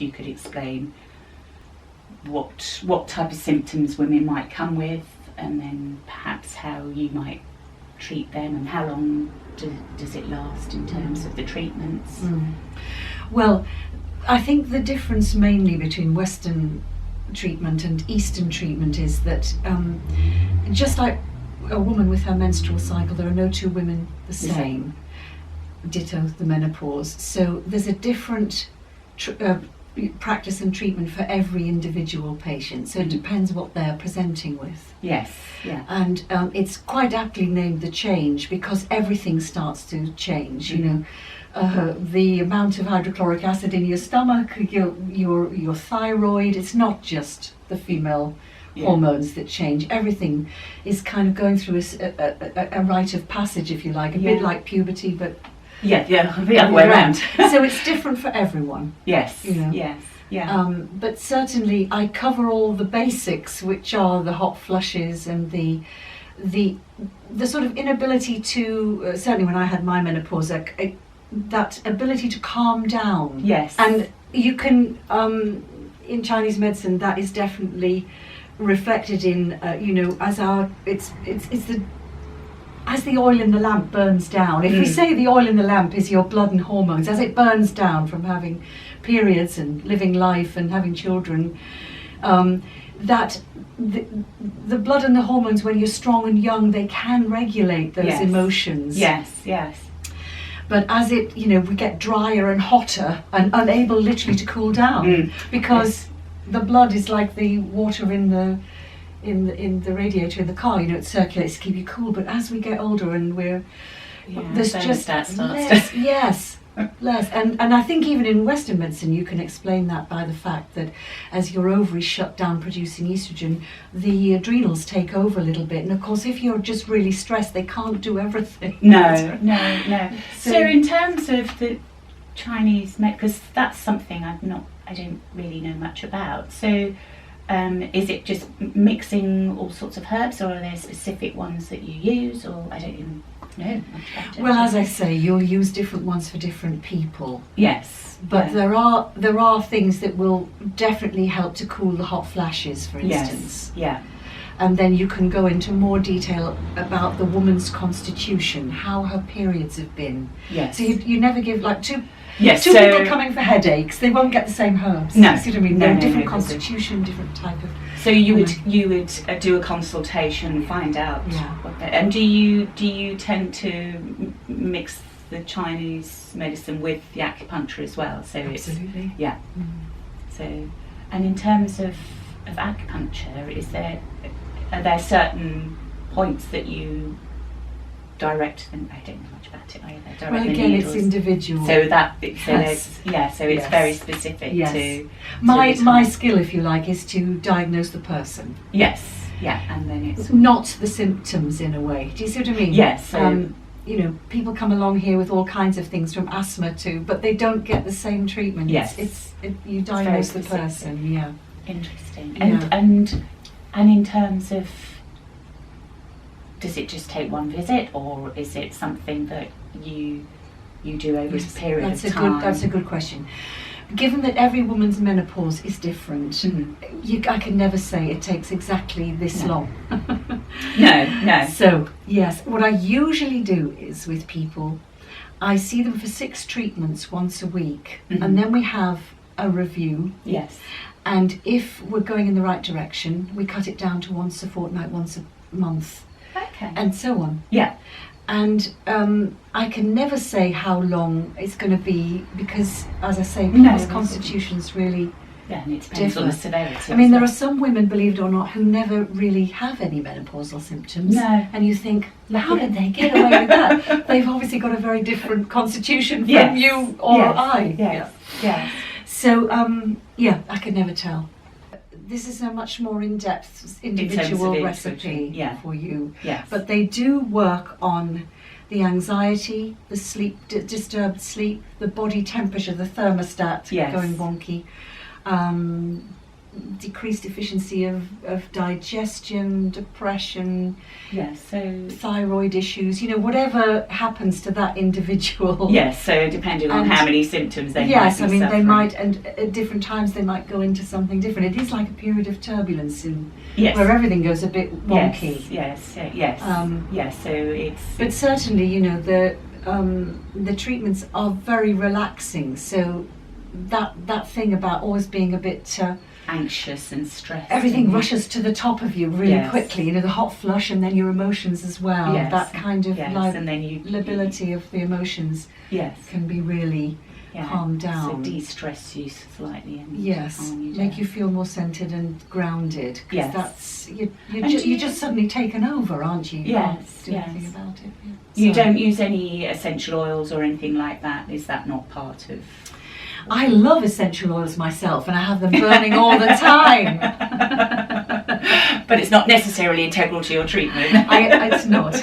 if you could explain what type of symptoms women might come with, and then perhaps how you might treat them, and how long does it last in terms of the treatments? Well, I think the difference mainly between Western treatment and Eastern treatment is that just like a woman with her menstrual cycle, there are no two women the same. Ditto the menopause. So there's a different practice and treatment for every individual patient. So it depends what they're presenting with. Yes, yeah. And it's quite aptly named the change, because everything starts to change. You know, the amount of hydrochloric acid in your stomach, your thyroid. It's not just the female hormones that change. Everything is kind of going through a rite of passage, if you like, a bit like puberty, but the other way around. So it's different for everyone. Yes, you know. yes, yeah. But certainly I cover all the basics, which are the hot flushes and the sort of inability to, certainly when I had my menopause, that ability to calm down. Yes. And you can, in Chinese medicine, that is definitely reflected in, as the oil in the lamp burns down. If we say the oil in the lamp is your blood and hormones, as it burns down from having periods and living life and having children, that the blood and the hormones, when you're strong and young, they can regulate those emotions. Yes, yes. But as it, we get drier and hotter and unable literally to cool down, because the blood is like the water in the radiator in the car. It circulates to keep you cool. But as we get older and there's just less, less. And I think even in Western medicine you can explain that by the fact that as your ovaries shut down producing estrogen, the adrenals take over a little bit. And of course, if you're just really stressed, they can't do everything. No. So in terms of the Chinese because that's something I don't really know much about. So is it just mixing all sorts of herbs, or are there specific ones that you use, or I don't even know much about it? Well, as I say, you'll use different ones for different people. Yes. But there are things that will definitely help to cool the hot flashes, for instance. Yes. Yeah. And then you can go into more detail about the woman's constitution, how her periods have been. Yes. So you never give two so people coming for headaches, they won't get the same herbs. No. You see what I mean? No, different constitution, different type of. So you would do a consultation, find out what they, and do you tend to mix the Chinese medicine with the acupuncture as well? So absolutely. So, and in terms of acupuncture, are there certain points that you direct them? I don't know much about it either. Well, again, it's individual. So it's very specific to my skill, if you like, is to diagnose the person. Yes, yeah, and then it's not the symptoms in a way. Do you see what I mean? Yes. So people come along here with all kinds of things, from asthma but they don't get the same treatment. Yes, you diagnose the person. Yeah. Interesting. And in terms of, does it just take one visit, or is it something that you do over a period of time? That's a good question. Given that every woman's menopause is different, I can never say it takes exactly this long. No. So, yes, what I usually do is with people, I see them for 6 treatments once a week, and then we have a review. Yes. And if we're going in the right direction, we cut it down to once a fortnight, once a month. Okay. And so on. Yeah. And I can never say how long it's going to be, because, as I say, people's constitutions really and it depends on the severity. I mean, there are some women, believe it or not, who never really have any menopausal symptoms. No. And you think, how did they get away with that? They've obviously got a very different constitution from you or I. Yes. So, I can never tell. This is a much more in-depth individual recipe for you. Yes. But they do work on the anxiety, the sleep, disturbed sleep, the body temperature, the thermostat going wonky, decreased efficiency of digestion, depression, Yes, so thyroid issues, whatever happens to that individual. yes, so depending on how many symptoms they might be Yes, I mean, they suffering. might, and at different times they might go into something different. It is like a period of turbulence Yes. where everything goes a bit wonky. Yes. Yes. So it's. But certainly, the treatments are very relaxing. So that thing about always being a bit anxious and stressed. everything rushes to the top of you really Yes. quickly. The hot flush, and then your emotions as well. Yes. That kind of and then lability of the emotions Yes. can be really calm So down. de-stress you slightly and Yes, calm you make down. you feel more centered and grounded. Because Yes. that's And do you're you- just suddenly taken over, aren't you? You Yes, can't do yes. anything about it. Yeah. You So- don't use any essential oils or anything like that. Is that not part of? I love essential oils myself, and I have them burning all the time. But it's not necessarily integral to your treatment. It's not.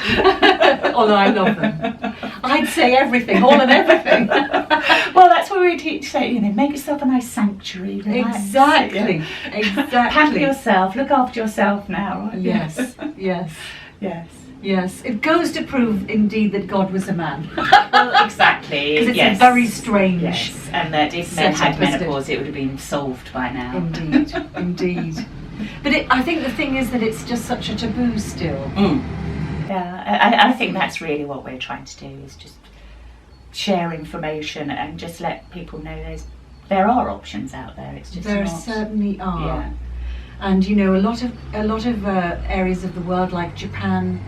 Although I love them. I'd say everything, all and everything. Well, that's what we teach. Say, make yourself a nice sanctuary. Relax. Exactly. Yeah. Exactly. Pamper yourself. Look after yourself now. Right? Yes. Yes. Yes. Yes. It goes to prove, indeed, that God was a man. Well, exactly. Because it's yes. a very strange. Yes, and that if men setup, had isn't it? menopause, it would have been solved by now. Indeed. Indeed. But I think the thing is that it's just such a taboo still. Yeah, I think that's really what we're trying to do, is just share information and just let people know there are options out there. It's just There not, certainly are. Yeah. And a lot of areas of the world, like Japan,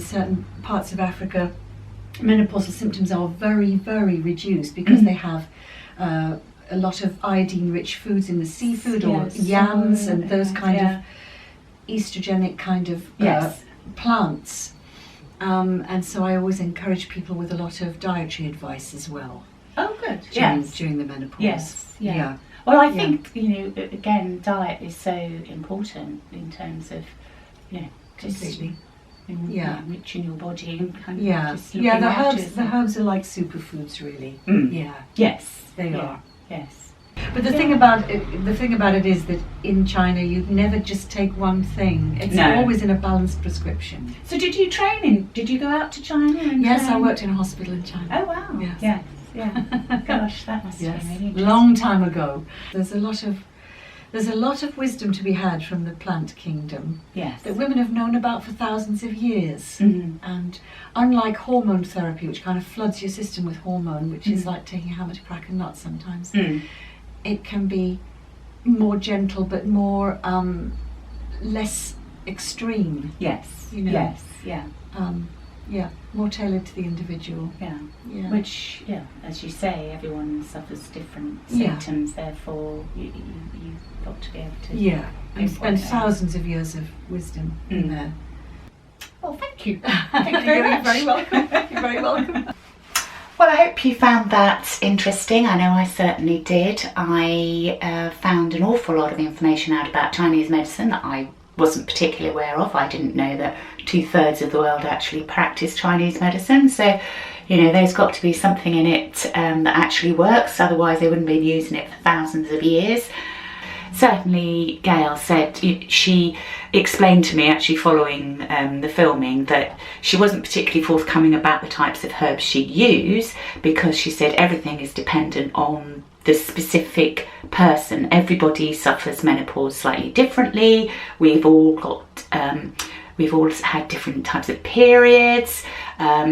certain parts of Africa, menopausal symptoms are very, very reduced because they have a lot of iodine-rich foods in the seafood, or Yes. yams and those kind Yeah. of estrogenic kind of Yes. plants. And so I always encourage people with a lot of dietary advice as well Oh, good. during the menopause. Yes. Yeah. Yeah. Well, I think again, diet is so important in terms of just Completely. yeah, enriching your body and kind of Yeah, just yeah. looking after The herbs are like superfoods, really. Mm. Yeah, Yes, they yeah. are. Yes. But the thing about it is that in China, you'd never just take one thing. It's No. always in a balanced prescription. So did you train in? Did you go out to China? And Yes, I train? worked in a hospital in China. Oh wow. Yes. Yes. Yeah. Gosh, that must Yes, have been really interesting. long time ago. There's a lot of wisdom to be had from the plant kingdom Yes. that women have known about for thousands of years. Mhm. And unlike hormone therapy, which kind of floods your system with hormone, which is Mm. like taking a hammer to crack a nut sometimes, Mm. it can be more gentle but more less extreme. Yes. Yes. Yeah. More tailored to the individual. Yeah. Yeah. Which, as you say, everyone suffers different Yeah. symptoms. Therefore, you've got to be able to. Yeah, and spend pinpoint it. thousands of years of wisdom in Mm. there. Well, thank you. Thank you very much. You're very welcome. You're very welcome. Well, I hope you found that interesting. I know I certainly did. I found an awful lot of information out about Chinese medicine that I wasn't particularly aware of. I didn't know that 2/3 of the world actually practice Chinese medicine. So, there's got to be something in it that actually works. Otherwise, they wouldn't have been using it for thousands of years. Certainly, Gail said, she explained to me actually following the filming that she wasn't particularly forthcoming about the types of herbs she'd use, because she said everything is dependent on the specific person. Everybody suffers menopause slightly differently. We've all had different types of periods.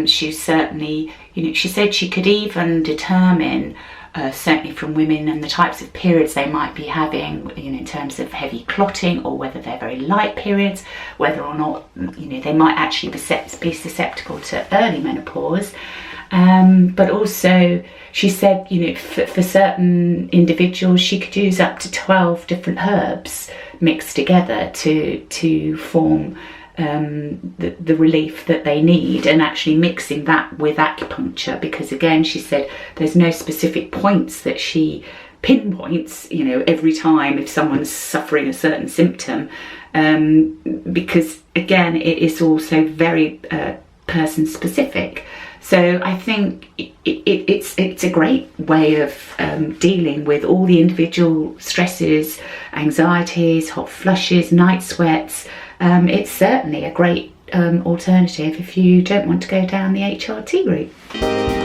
She certainly, she said she could even determine certainly from women and the types of periods they might be having, in terms of heavy clotting, or whether they're very light periods, whether or not, they might actually be susceptible to early menopause. But also, she said, for certain individuals, she could use up to 12 different herbs mixed together to form the relief that they need, and actually mixing that with acupuncture, because again, she said there's no specific points that she pinpoints, every time if someone's suffering a certain symptom, because again, it is also very person specific. So I think it's a great way of dealing with all the individual stresses, anxieties, hot flushes, night sweats. It's certainly a great alternative if you don't want to go down the HRT route.